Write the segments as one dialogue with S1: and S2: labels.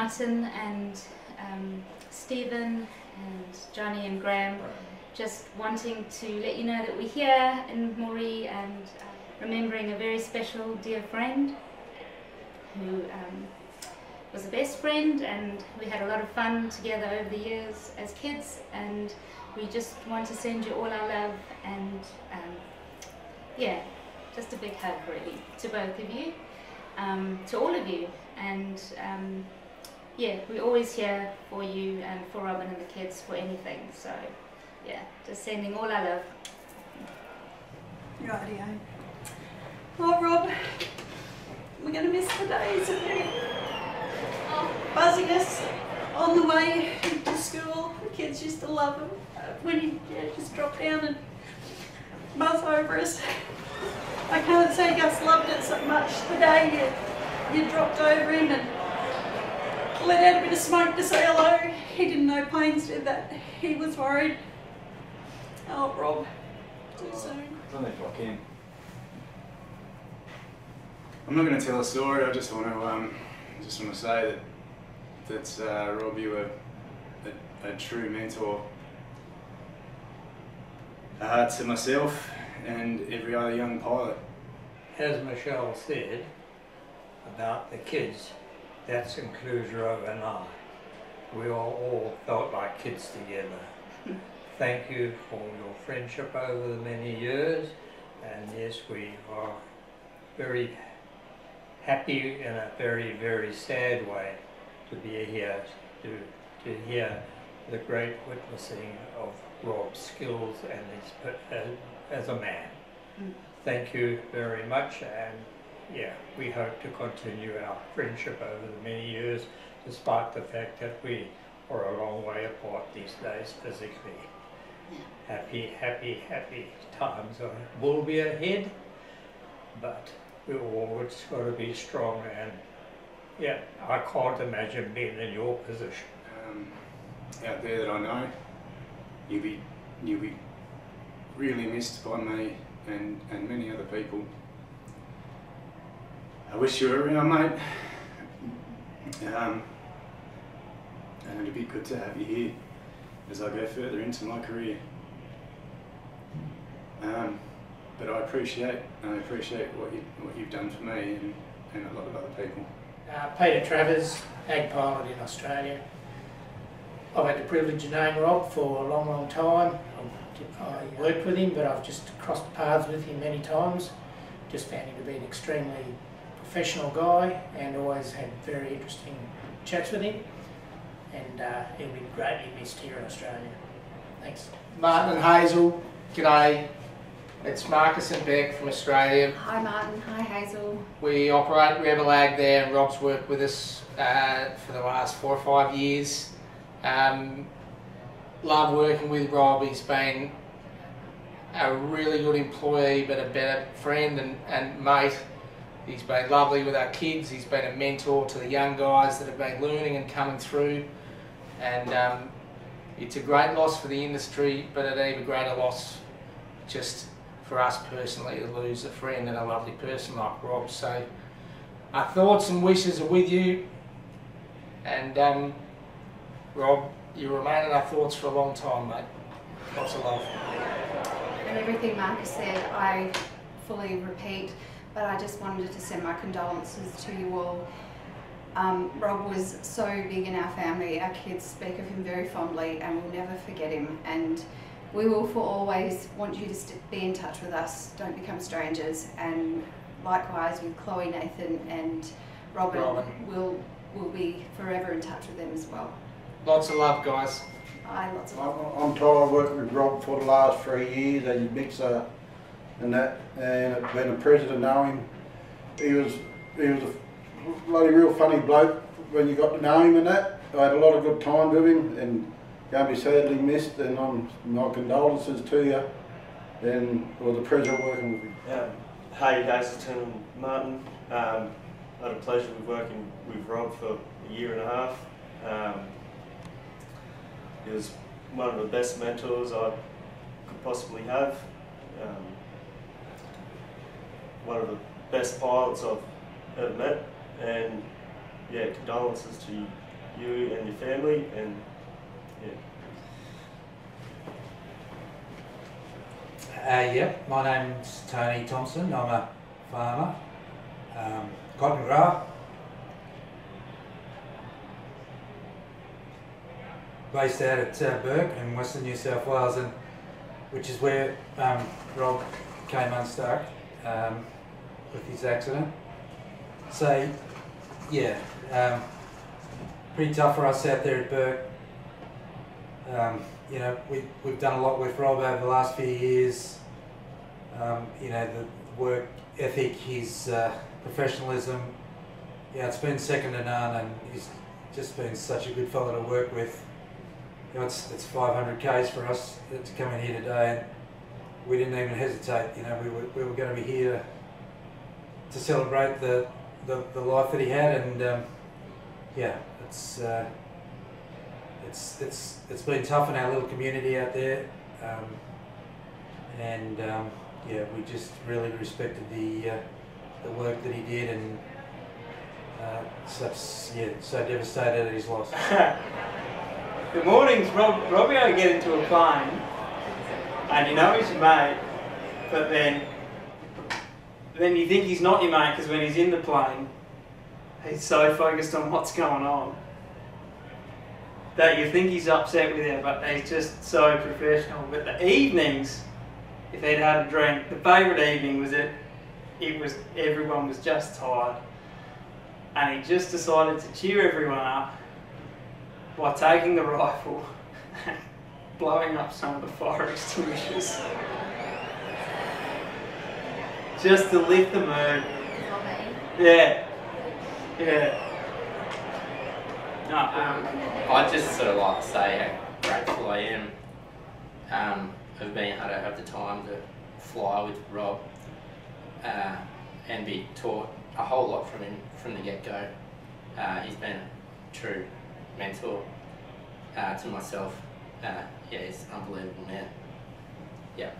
S1: Martin and Stephen and Johnny and Graham, just wanting to let you know that we're here in Moree and remembering a very special dear friend who was a best friend, and we had a lot of fun together over the years as kids, and we just want to send you all our love and yeah, just a big hug really to both of you, to all of you, and yeah, we're always here for you and for Robin and the kids for anything, so yeah, just sending all our love.
S2: Rightio. Oh Rob, we're going to miss the days of you. Buzziness on the way to school. The kids used to love him when he just dropped down and buzz over us. I can't say Gus loved it so much the day you dropped over him and let out a bit of smoke to say hello. He didn't know planes did that. He was worried. Oh Rob, too soon.
S3: I don't know if I can. I'm not going to tell a story. I just want to say that Rob, you were a true mentor to myself and every other young pilot.
S4: As Michelle said about the kids, that includes Rob and I. We all felt like kids together. Thank you for your friendship over the many years, and yes, we are very happy in a very, very sad way to be here to hear the great witnessing of Rob's skills and his as a man. Thank you very much, and yeah, we hope to continue our friendship over the many years, despite the fact that we are a long way apart these days physically. Happy, happy, happy times will be ahead, but we've always got to be strong, and yeah, I can't imagine being in your position.
S3: Out there that I know, you'll be really missed by me and many other people. I wish you were around, mate. And it'd be good to have you here as I go further into my career. But I appreciate what you've done for me and a lot of other people.
S5: Peter Travers, ag pilot in Australia. I've had the privilege of knowing Rob for a long, long time. I worked with him, but I've just crossed paths with him many times. Just found him to be an extremely professional guy and always had very interesting chats with him. And he'll be greatly missed here in Australia. Thanks.
S6: Martin and Hazel, g'day. It's Marcus and Beck from Australia.
S1: Hi Martin, hi Hazel.
S6: We operate Rebel Ag there, and Rob's worked with us for the last 4 or 5 years. Love working with Rob. He's been a really good employee, but a better friend and mate. He's been lovely with our kids. He's been a mentor to the young guys that have been learning and coming through. And it's a great loss for the industry, but an even greater loss just for us personally to lose a friend and a lovely person like Rob. So our thoughts and wishes are with you, and Rob, you remain in our thoughts for a long time, mate. Lots of love.
S7: And everything Marcus said, I fully repeat, but I just wanted to send my condolences to you all. Rob was so big in our family. Our kids speak of him very fondly, and we'll never forget him. And we will for always want you to be in touch with us. Don't become strangers. And likewise with Chloe, Nathan and Robin. We'll be forever in touch with them as well.
S6: Lots of love, guys.
S7: Aye, lots of love.
S8: I'm tired of working with Rob for the last 3 years as a mixer and that, and being a president knowing him. He was a bloody real funny bloke when you got to know him and that. I had a lot of good time with him, and going to be sadly missed, and my condolences to you, and it was a pleasure working with you.
S9: Hey Hazelton and Martin, I had a pleasure with working with Rob for 1.5 years. He was one of the best mentors I could possibly have. One of the best pilots I've ever met, and yeah, condolences to you and your family, and
S10: Yep, my name's Tony Thompson. I'm a farmer, cotton grower. Based out at Bourke in Western New South Wales, and which is where Rob came unstuck with his accident. So yeah, pretty tough for us out there at Bourke. You know, we've done a lot with Rob over the last few years. You know, the work ethic, his professionalism, yeah, it's been second to none, and he's just been such a good fellow to work with. You know, it's 500 k's for us to come in here today, and we didn't even hesitate. You know, we were going to be here to celebrate the life that he had, and yeah, it's been tough in our little community out there, and yeah, we just really respected the work that he did, and so devastated at his loss.
S11: The mornings Robbie will get into a plane, and you know he's your mate, but then you think he's not your mate because when he's in the plane, he's so focused on what's going on that you think he's upset with you, but he's just so professional. But the evenings, if he'd had a drink, the favourite evening was everyone was just tired, and he just decided to cheer everyone up by taking the rifle and blowing up some of the fire extinguishers. Just to lift the mood. Yeah. Yeah. No,
S12: I'd just sort of like to say how grateful I am of being able to have the time to fly with Rob and be taught a whole lot from him from the get-go. He's been a true mentor to myself. Yeah, he's an unbelievable man. Yeah.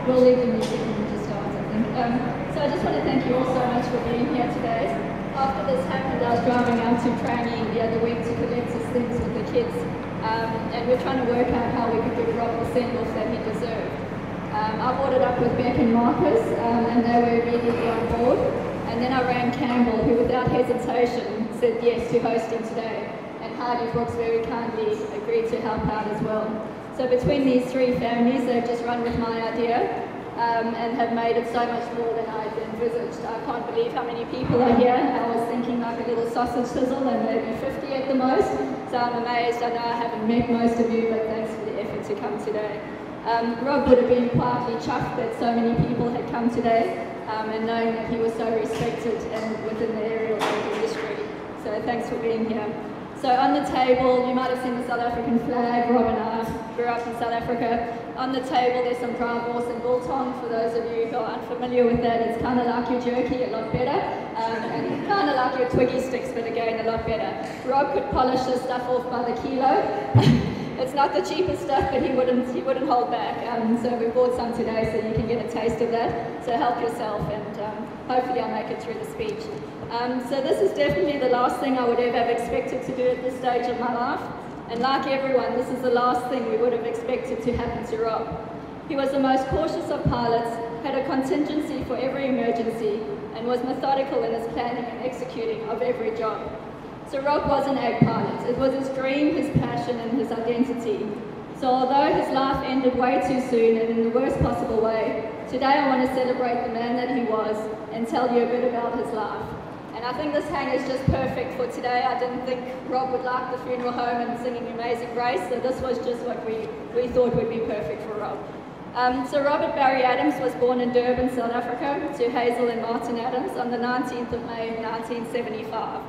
S13: We'll leave the music and just start, I think. So I just want to thank you all so much for being here today. After this happened, I was driving out to training the other week to collect his things with the kids, and we're trying to work out how we could give Rob the send-off that he deserved. I brought it up with Beck and Marcus, and they were immediately on board. And then I rang Campbell, who without hesitation said yes to hosting today, and Hardy Brooks very kindly agreed to help out as well. So between these three families, they've just run with my idea and have made it so much more than I'd envisaged. I can't believe how many people are here. I was thinking like a little sausage sizzle and maybe 50 at the most. So I'm amazed. I know I haven't met most of you, but thanks for the effort to come today. Rob would have been quietly chuffed that so many people had come today, and knowing that he was so respected and within the aerial industry. So thanks for being here. So on the table, you might have seen the South African flag. Rob and I grew up in South Africa. On the table, there's some dry horse and biltong. For those of you who are unfamiliar with that, it's kind of like your jerky, a lot better, and kind of like your Twiggy sticks, but again, a lot better. Rob could polish this stuff off by the kilo. It's not the cheapest stuff, but he wouldn't hold back. So we bought some today, so you can get a taste of that. So help yourself, and hopefully I'll make it through the speech. So this is definitely the last thing I would ever have expected to do at this stage of my life. And like everyone, this is the last thing we would have expected to happen to Rob. He was the most cautious of pilots, had a contingency for every emergency, and was methodical in his planning and executing of every job. So Rob was an ag pilot. It was his dream, his passion, and his identity. So although his life ended way too soon and in the worst possible way, today I want to celebrate the man that he was and tell you a bit about his life. And I think this hang is just perfect for today. I didn't think Rob would like the funeral home and singing Amazing Grace, so this was just what we thought would be perfect for Rob. So Robert Barry Adams was born in Durban, South Africa, to Hazel and Martin Adams on the 19th of May 1975.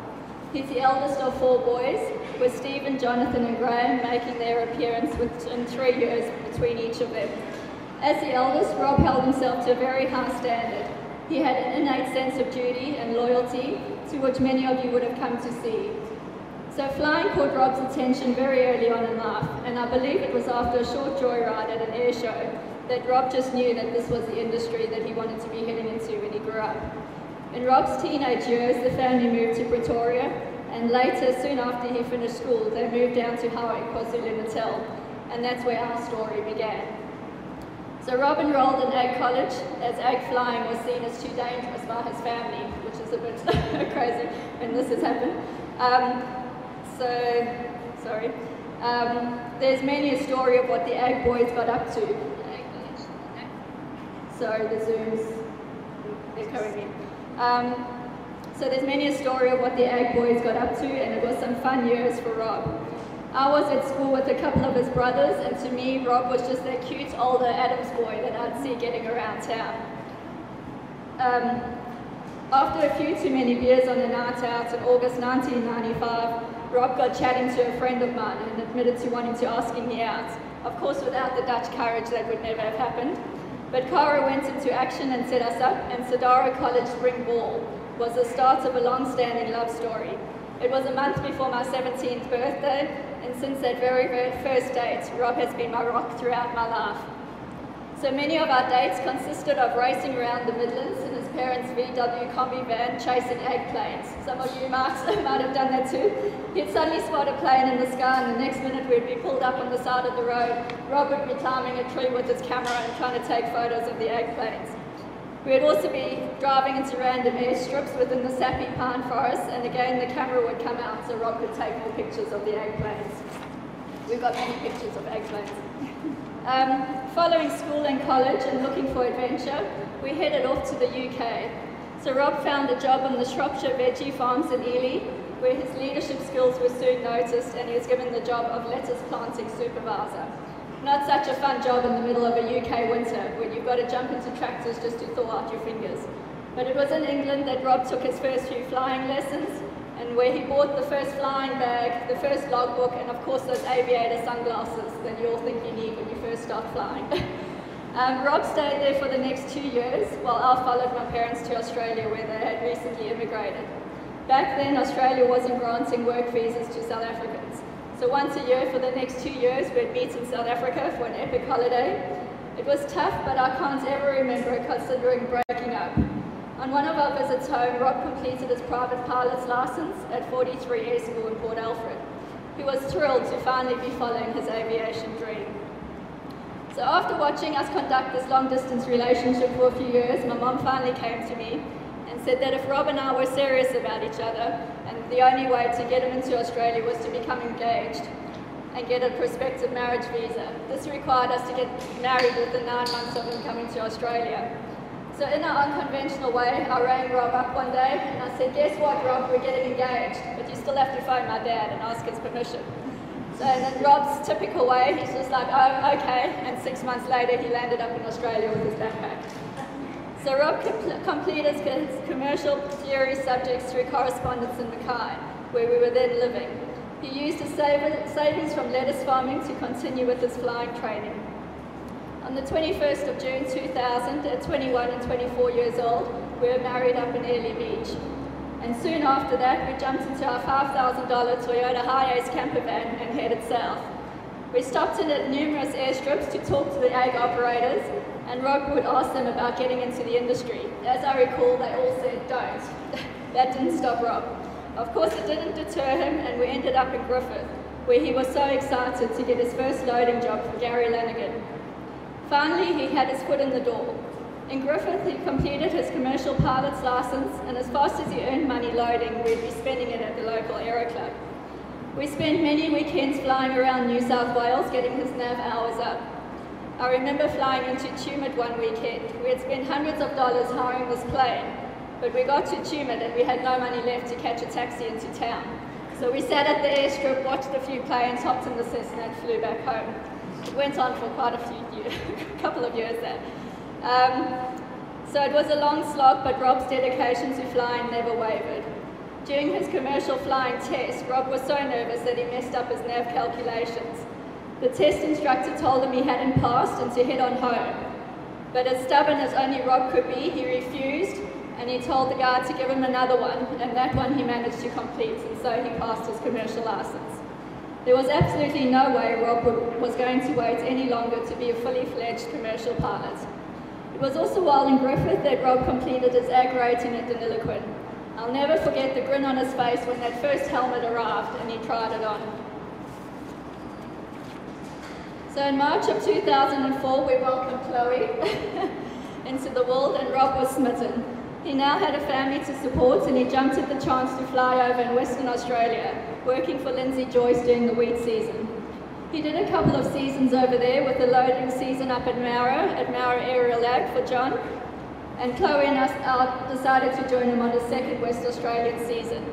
S13: He's the eldest of 4 boys, with Stephen, Jonathan and Graham making their appearance within 3 years between each of them. As the eldest, Rob held himself to a very high standard. He had an innate sense of duty and loyalty, to which many of you would have come to see. So flying caught Rob's attention very early on in life, and I believe it was after a short joyride at an air show that Rob just knew that this was the industry that he wanted to be heading into when he grew up. In Rob's teenage years, the family moved to Pretoria, and later, soon after he finished school, they moved down to Howick, KwaZulu-Natal, and that's where our story began. So Rob enrolled in ag college, as ag flying was seen as too dangerous by his family, which is a bit crazy when this has happened. There's many a story of what the ag boys got up to. Sorry, the Zoom's echoing me. So there's many a story of what the ag boys got up to, and it was some fun years for Rob. I was at school with a couple of his brothers, and to me, Rob was just that cute older Adams boy that I'd see getting around town. After a few too many beers on a night out in August 1995, Rob got chatting to a friend of mine and admitted to wanting to asking me out. Of course, without the Dutch courage, that would never have happened. But Cara went into action and set us up, and Sadara College Spring Ball was the start of a long-standing love story. It was a month before my 17th birthday, and since that very first date, Rob has been my rock throughout my life. So many of our dates consisted of racing around the Midlands in his parents' VW combi van chasing ag planes. Some of you might have done that too. He'd suddenly spot a plane in the sky, and the next minute we'd be pulled up on the side of the road. Rob would be climbing a tree with his camera and trying to take photos of the ag planes. We'd also be driving into random airstrips within the sappy pine forest, and again the camera would come out so Rob could take more pictures of the ag planes. We've got many pictures of ag planes. Following school and college and looking for adventure, we headed off to the UK. So Rob found a job on the Shropshire Veggie Farms in Ely, where his leadership skills were soon noticed, and he was given the job of lettuce planting supervisor. Not such a fun job in the middle of a UK winter, when you've got to jump into tractors just to thaw out your fingers. But it was in England that Rob took his first few flying lessons, and where he bought the first flying bag, the first logbook, and of course those aviator sunglasses that you all think you need when you first start flying. Rob stayed there for the next 2 years, while I followed my parents to Australia, where they had recently immigrated. Back then, Australia wasn't granting work visas to South Africans. So once a year for the next 2 years, we'd meet in South Africa for an epic holiday. It was tough, but I can't ever remember it considering breaking up. On one of our visits home, Rob completed his private pilot's license at 43 Air School in Port Alfred. He was thrilled to finally be following his aviation dream. So after watching us conduct this long-distance relationship for a few years, my mum finally came to me and said that if Rob and I were serious about each other, and the only way to get him into Australia was to become engaged and get a prospective marriage visa. This required us to get married within 9 months of him coming to Australia. So in an unconventional way, I rang Rob up one day and I said, guess what, Rob, we're getting engaged, but you still have to phone my dad and ask his permission. So in Rob's typical way, he's just like, oh, okay, and 6 months later he landed up in Australia with his backpack. So Rob completed his commercial theory subjects through correspondence in Mackay, where we were then living. He used his savings from lettuce farming to continue with his flying training. On the 21st of June 2000, at 21 and 24 years old, we were married up in Airlie Beach. And soon after that, we jumped into our $5,000 Toyota Hiace camper van and headed south. We stopped in at numerous airstrips to talk to the ag operators, and Rob would ask them about getting into the industry. As I recall, they all said don't. That didn't stop Rob. Of course it didn't deter him, and we ended up in Griffith, where he was so excited to get his first loading job for Gary Lanigan. Finally, he had his foot in the door. In Griffith, he completed his commercial pilot's license, and as fast as he earned money loading, we'd be spending it at the local aero club. We spent many weekends flying around New South Wales, getting his nav hours up. I remember flying into Tumut one weekend. We had spent hundreds of dollars hiring this plane, but we got to Tumut and we had no money left to catch a taxi into town. So we sat at the airstrip, watched a few planes, hopped in the Cessna and flew back home. It went on for quite a couple of years there. So it was a long slog, but Rob's dedication to flying never wavered. During his commercial flying test, Rob was so nervous that he messed up his nav calculations. The test instructor told him he hadn't passed and to head on home. But as stubborn as only Rob could be, he refused, and he told the guard to give him another one, and that one he managed to complete, and so he passed his commercial license. There was absolutely no way Rob was going to wait any longer to be a fully fledged commercial pilot. It was also while in Griffith that Rob completed his ag rating at Deniliquin. I'll never forget the grin on his face when that first helmet arrived and he tried it on. So in March of 2004, we welcomed Chloe into the world, and Rob was smitten. He now had a family to support, and he jumped at the chance to fly over in Western Australia, working for Lindsay Joyce during the wheat season. He did a couple of seasons over there with the loading season up at Mara Aerial Ag for John, and Chloe and us decided to join him on his second West Australian season.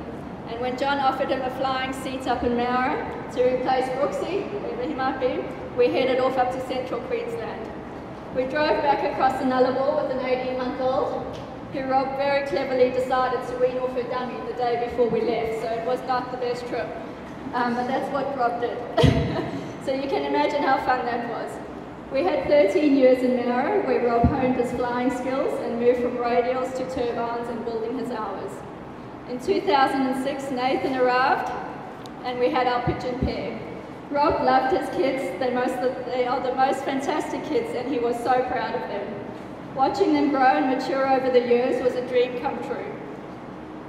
S13: And when John offered him a flying seat up in Mara to replace Brooksy, wherever he might be, we headed off up to central Queensland. We drove back across the Nullarbor with an 18-month-old, who Rob very cleverly decided to wean off her dummy the day before we left, so it was not the best trip. But that's what Rob did. So you can imagine how fun that was. We had 13 years in Mara, where Rob honed his flying skills and moved from radials to turbines and building his hours. In 2006, Nathan arrived, and we had our pigeon pair. Rob loved his kids. They are the most fantastic kids, and he was so proud of them. Watching them grow and mature over the years was a dream come true.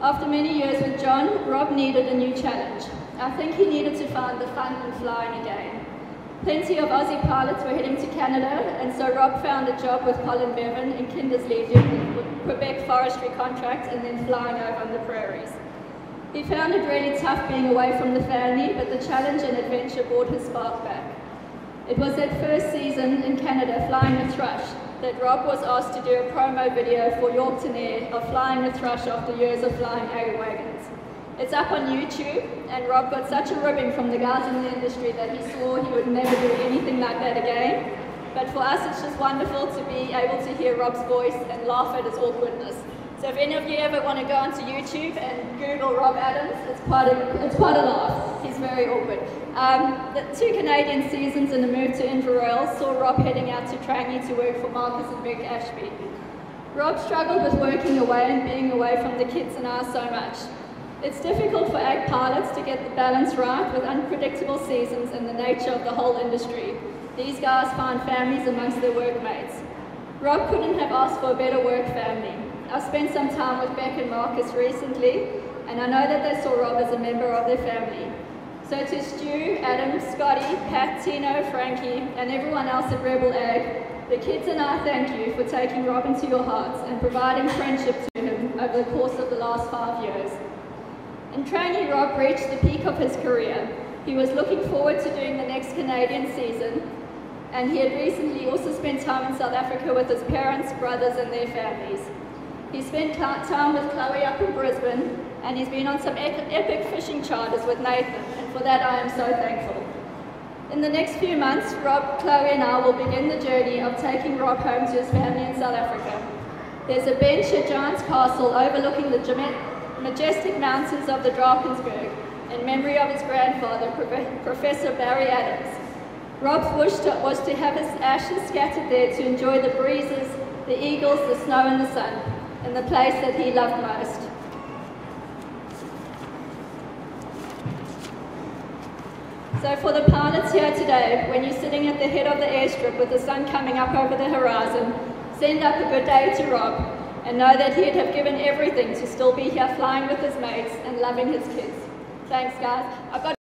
S13: After many years with John, Rob needed a new challenge. I think he needed to find the fun in flying again. Plenty of Aussie pilots were heading to Canada, and so Rob found a job with Colin Bevan in Kindersley doing the Quebec forestry contract and then flying over on the prairies. He found it really tough being away from the family, but the challenge and adventure brought his spark back. It was that first season in Canada flying a thrush that Rob was asked to do a promo video for Yorkton Air of flying a thrush after years of flying ag wagons. It's up on YouTube, and Rob got such a ribbing from the guys in the industry that he swore he would never do anything like that again. But for us, it's just wonderful to be able to hear Rob's voice and laugh at his awkwardness. So if any of you ever want to go onto YouTube and Google Rob Adams, it's quite a laugh. He's very awkward. The 2 Canadian seasons and a move to Inverell saw Rob heading out to Trangie to work for Marcus and Vic Ashby. Rob struggled with working away and being away from the kids and I so much. It's difficult for ag pilots to get the balance right with unpredictable seasons and the nature of the whole industry. These guys find families amongst their workmates. Rob couldn't have asked for a better work family. I've spent some time with Beck and Marcus recently, and I know that they saw Rob as a member of their family. So to Stu, Adam, Scotty, Pat, Tino, Frankie, and everyone else at Rebel Ag, the kids and I thank you for taking Rob into your hearts and providing friendship to him over the course of the last 5 years. In Trangie, Rob reached the peak of his career. He was looking forward to doing the next Canadian season, and he had recently also spent time in South Africa with his parents, brothers, and their families. He spent time with Chloe up in Brisbane, and he's been on some epic fishing charters with Nathan, and for that I am so thankful. In the next few months, Rob, Chloe and I will begin the journey of taking Rob home to his family in South Africa. There's a bench at Giant's Castle overlooking the majestic mountains of the Drakensberg in memory of his grandfather, Professor Barry Adams. Rob's wish was to have his ashes scattered there to enjoy the breezes, the eagles, the snow and the sun, in the place that he loved most. So for the pilots here today, when you're sitting at the head of the airstrip with the sun coming up over the horizon, send up a good day to Rob. and know that he'd have given everything to still be here flying with his mates and loving his kids. Thanks, guys. I've got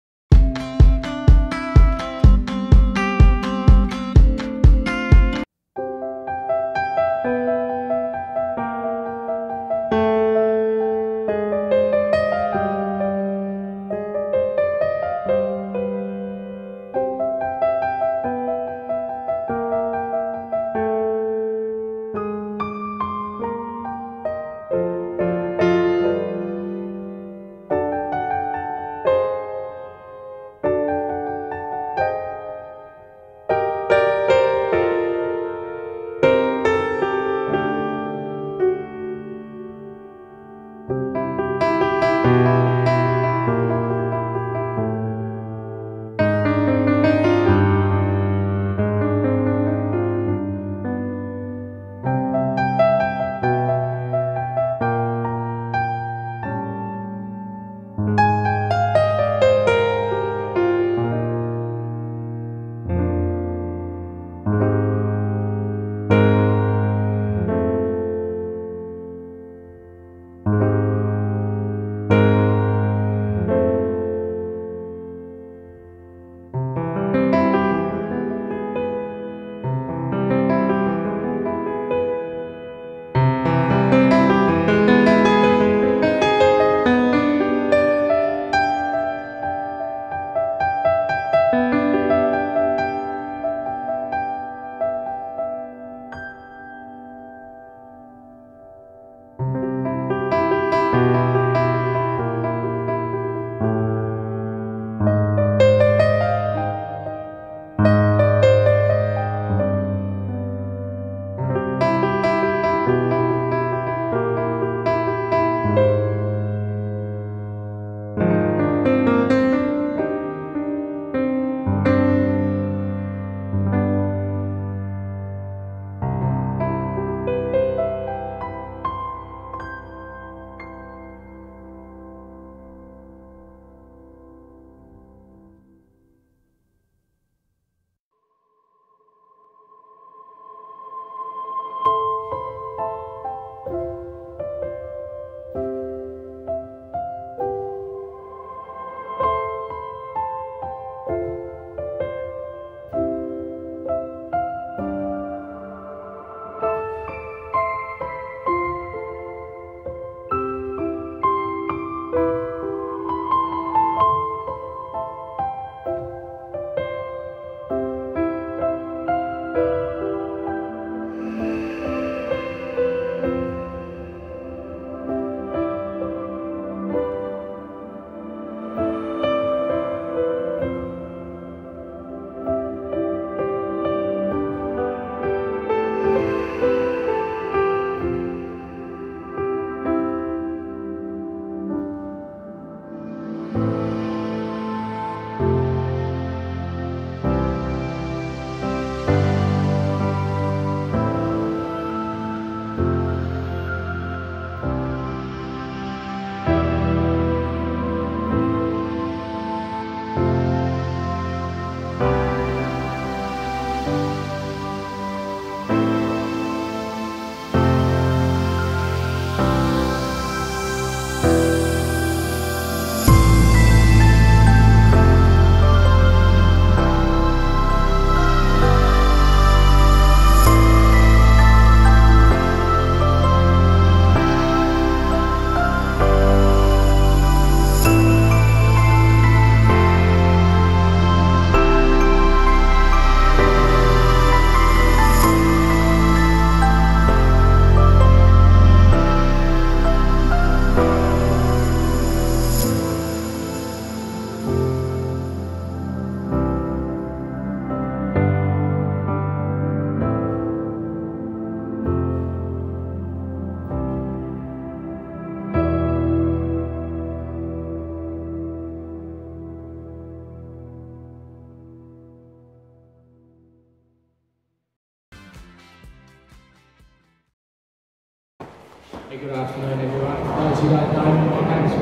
S14: Hey, good afternoon everyone. For those who don't know me, my name is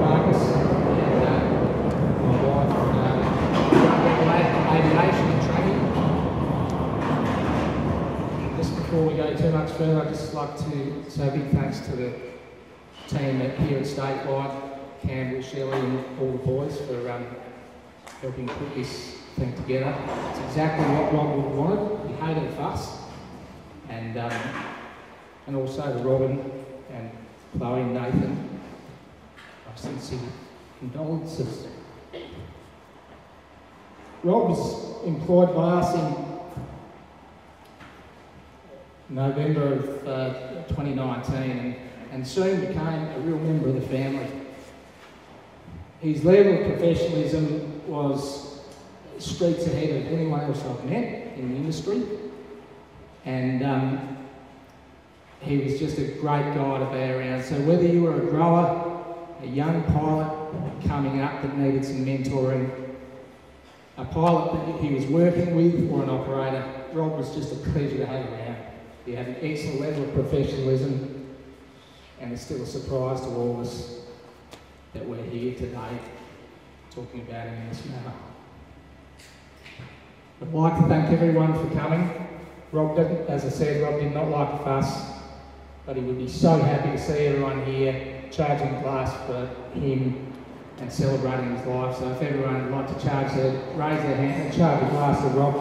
S14: Marcus and my wife aviation and training. Just before we go too much further, I'd just like to say a big thanks to the team here at Statewide, Campbell, Shelley and all the boys for helping put this thing together. It's exactly what Rob would have wanted. He hated a fuss. And also to Robin and Chloe and Nathan, our sincere condolences. Rob was employed by us in November of 2019 and soon became a real member of the family. His level of professionalism was streets ahead of anyone else I've met in the industry, and he was just a great guy to be around. So whether you were a grower, a young pilot coming up that needed some mentoring, a pilot that he was working with, or an operator, Rob was just a pleasure to have around. He had an excellent level of professionalism, and it's still a surprise to all of us that we're here today talking about him in this manner. I'd like to thank everyone for coming. Rob didn't, as I said, Rob did not like a fuss, but he would be so happy to see everyone here charging a glass for him and celebrating his life. So if everyone would like to raise their hand and charge a glass to Rob,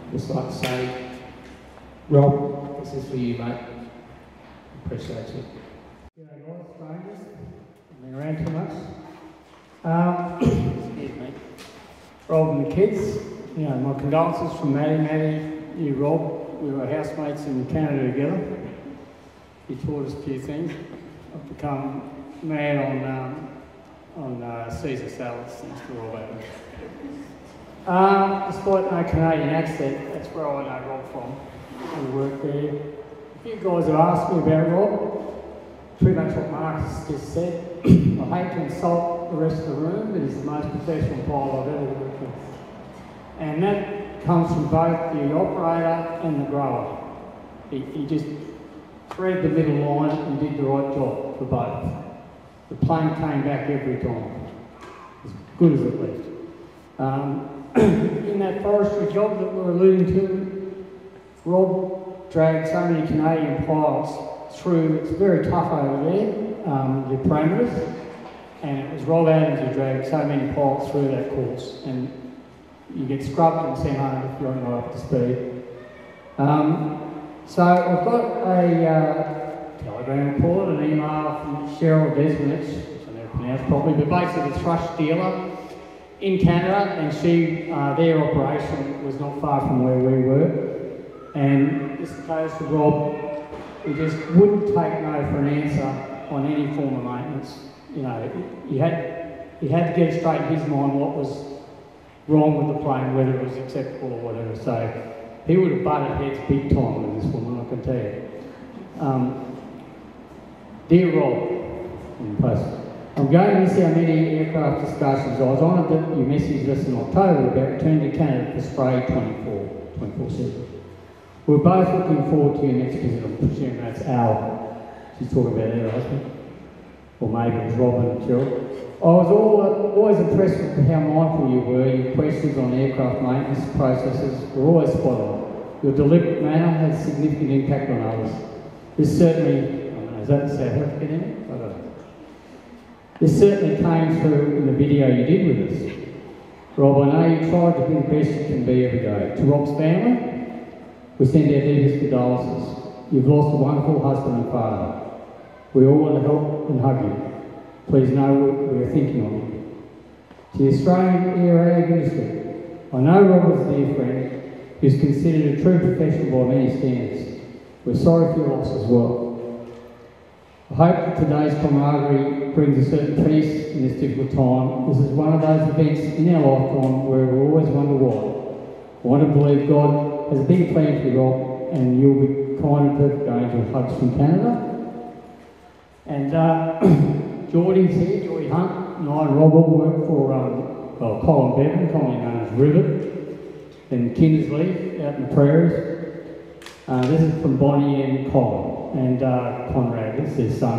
S14: I'd just like to say, Rob, this is for you, mate. Appreciate you.
S15: G'day guys, strangers. I've been around too much. Excuse me. Rob and the kids, you know, my condolences from Maddie, you Rob. We were housemates in Canada together. He taught us a few things. I've become mad on Caesar salads thanks to Rob Adams. Despite no Canadian accent, that's where I know Rob from. We work there. A few guys have asked me about Rob. Pretty much what Marcus just said. I hate to insult the rest of the room, but he's the most professional pilot I've ever worked with. And that comes from both the operator and the grower. He just threaded the middle line and did the right job for both. The plane came back every time, as good as it left. In that forestry job that we're alluding to, Rob dragged so many Canadian pilots through. It's very tough over there, the parameters, and it was Rob Adams who dragged so many pilots through that course. And you get scrubbed and sent home if you're not up to speed. So I've got a telegram report, an email from Cheryl Desmond, which I never pronounced properly, but basically a thrush dealer in Canada, and their operation was not far from where we were. And this goes to Rob, he just wouldn't take no for an answer on any form of maintenance. You know, he had to get it straight in his mind what was wrong with the plane, whether it was acceptable or whatever. So he would have butted heads big time with this woman, I can tell you. Dear Rob, in post, I'm going to miss our many aircraft discussions. I was honoured that you messaged us in October about returning to Canada for Spray 24/7. We're both looking forward to your next visit. I'm presuming that's Al. She's talking about her husband. Or maybe it was Robin and Cheryl. I was always impressed with how mindful you were. Your questions on aircraft maintenance processes were always spot on. Your deliberate manner has significant impact on others. This certainly, I don't know, is that the South African in it? I don't know. This certainly came through in the video you did with us. Rob, I know you tried to be the best you can be every day. To Rob's family, we send our deepest condolences. You've lost a wonderful husband and father. We all want to help and hug you. Please know we are thinking of you. To the Australian air industry, I know Rob is a dear friend who's considered a true professional by many standards. We're sorry for your loss as well. I hope that today's camaraderie brings a certain peace in this difficult time. This is one of those events in our lifetime where we always wonder why. I want to believe God has a big plan for you, Rob, and you'll be kind and perfect angel. Hugs from Canada. And Geordie's here, Geordie Hunt, and I and Rob all work for Colin Bevan, commonly known as Rivet, in Kindersley, out in the prairies. This is from Bonnie and Colin, and Conrad, it's their son.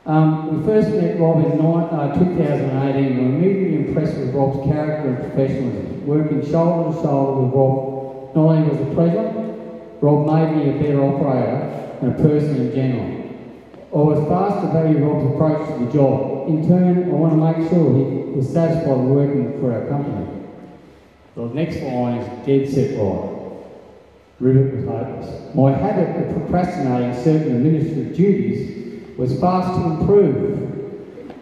S15: We first met Rob in 2018 and were immediately impressed with Rob's character and professionalism. Working shoulder to shoulder with Rob not only was a pleasure,
S14: Rob made me a better operator and a person in general. I was fast to value Rob's approach to the job. In turn, I want to make sure he was satisfied working for our company. The next line is dead set right. Rivet was hopeless. My habit of procrastinating certain administrative duties was fast to improve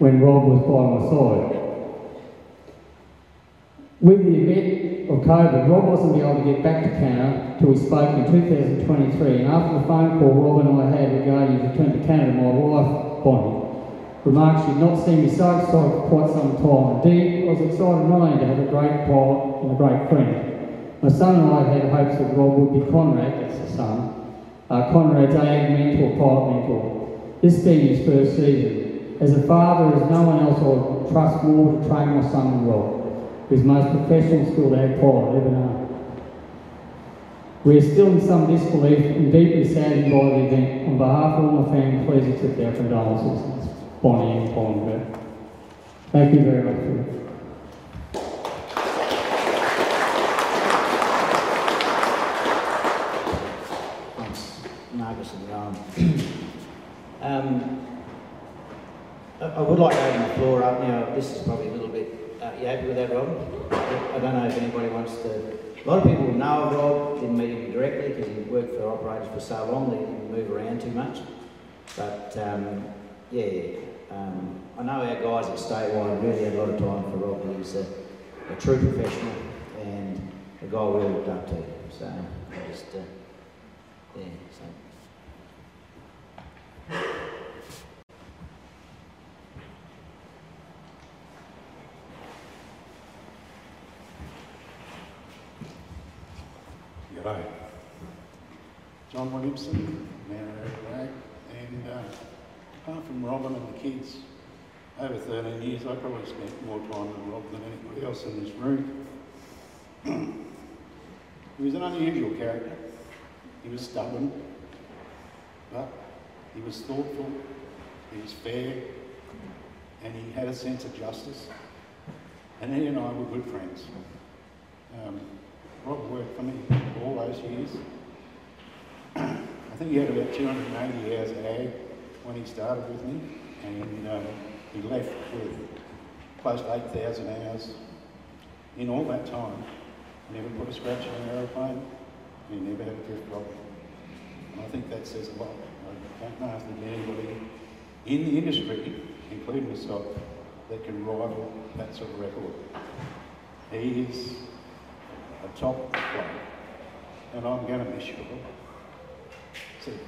S14: when Rob was by my side. With the event of COVID, Rob wasn't able to get back to Canada till we spoke in 2023, and after the phone call Rob and I had regarding his return to Canada, my wife, Bonnie, remarked she'd not seen me so excited for quite some time. Indeed, I was excited not only to have a great pilot and a great friend. My son and I had hopes that Rob would be Conrad, that's the son, Conrad's ag mentor, pilot mentor. This being his first season. As a father, there is no one else I would trust more to train my son than Rob, who's the most professional skilled ag pilot I've ever known. We are still in some disbelief and deeply saddened by the event. On behalf of all my family, please accept our condolences. Bonnie and Conrad. Thank you very much.
S16: Marcus and Rowan. I would like to open the floor up now. This is probably a little bit. You happy with that, Rob? I don't know if anybody wants to. A lot of people know of Rob, didn't meet him directly because he worked for operators for so long that he didn't move around too much. But I know our guys at Statewide really had a lot of time for Rob. He was a true professional and a guy we all looked up to. So I just
S17: G'day. John Williamson, Mayor of Ag, and apart from Robin and the kids, over 13 years, I probably spent more time with Rob than anybody else in this room. He was an unusual character. He was stubborn, but he was thoughtful, he was fair, and he had a sense of justice. And he and I were good friends. Rob worked for me all those years. I think he had about 280 hours of ag when he started with me, and he left with close to 8,000 hours. In all that time, he never put a scratch in an aeroplane, he never had a drift problem. And I think that says a lot. I don't know if there's anybody in the industry, including myself, that can rival that sort of record. He is a top player, and I'm going to miss you. See you.